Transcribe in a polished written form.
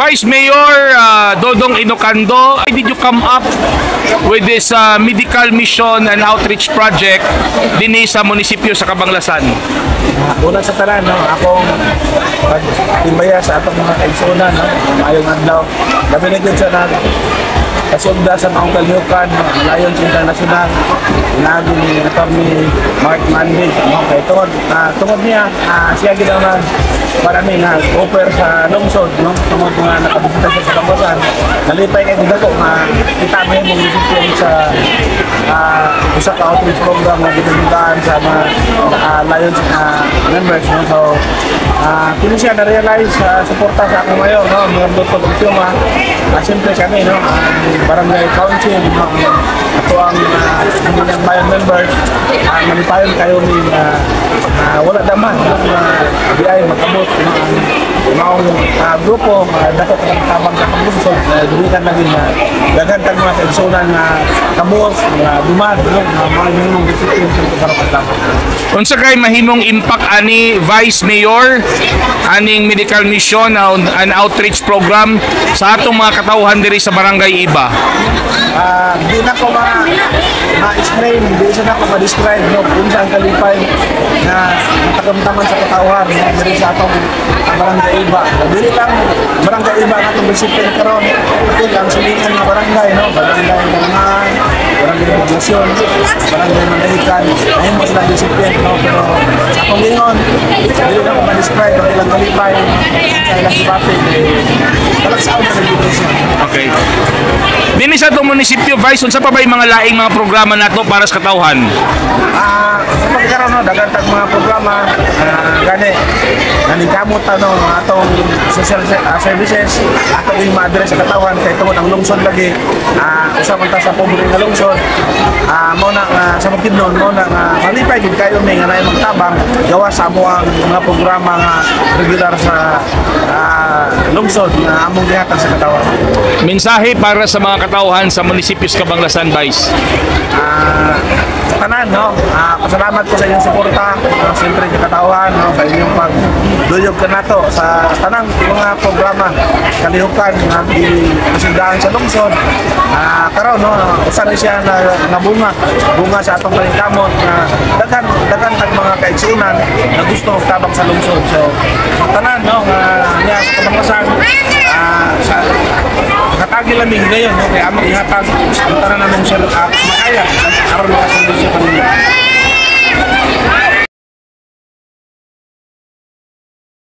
Vice Mayor Dodong Inocando, why did you come up with this medical mission and outreach project din sa munisipyo sa Cabanglasan? Una sa tanan, no, akong pag-timbaya sa atong mga kaigsunan, no, mayong adlaw. Gabi na dyan sa kasugda sa mga kalihukan, Lions International, naging ni Atty. Mark Mandig, no, kay tungod niya, siya ginawa marami nga offer sa lungsod, no, tungod nga nakabisita siya sa Cabanglasan. Nalipay kay Dako nga kita mo yung munisipyo sa usa ka outreach program na ginagandaan sa mga Lions members, no. So kini siya na-realize suporta sa akong mayor, no, mga Dr. Consumer. Siyempre kami, no, barangay council, no, ato ang ng bayan members, manipayon kayo ni wala naman BI magkabot, no, ang grupo dako ng tabang sa paglunsod, dumikan lagi na gagantag mga kaigsunan na kabos, mga dumad, no, mga minimum disiplin sa karapatan. Unsa kay mahimong impact ani Vice Mayor aning medical mission and outreach program sa atong mga katawhan diri sa Barangay Iba? Di na ko ma-explain, di na ko ma-describe, no, kung saan kalipay na matagamtaman sa katawhan, no, diri sa atong Barangay Iba. Dili lang Barangay Iba ang atong disiplin karon, pati lang silingan nga barangay, no, Barangay Nangan, Barangay Poblasyon, Barangay Mandahikan, ayun mo silang disiplin, no, pero sa akong gingon, dili na ko ma-describe ang ilang kalipay sa ilang traffic, talagsaon na nag-education. Okay. Dini sa itong munisipyo, Vice, unsa pa ba yung mga laing mga programa nato para sa katawhan? Sa pagkaroon, no, dagantag mga programa, naningkamot, no, atong social services, ato din ma-address sa katawhan, kay tungod ang lungsod lagi, usapon ta sa pobre nga lungsod, muna sa Bukidnon, muna malipay din kayo may nga na magtabang, gawa sa mo ang mga programa nga regular sa lungsod na among gihatag sa katawhan. Mensahe para sa mga katawhan sa munisipyo sa Cabanglasan, Vice? Sa tanan, no, pasalamat ko sa inyong suporta, siyempre sa katawhan, no, sa inyong pagduyog ka nato sa tanang mga programa kalihukan na isindahan sa lungsod. Karon, no, usan siya na bunga sa atong paningkamot na daghan tag mga kaigsunan na gusto magtabang sa lungsod. So sa tanan, no, niya sa Cabanglasan, sa katagi laming gayon, no, kaya amang ihatag ang tanan namong siya makaya aron makasundot siya kanila.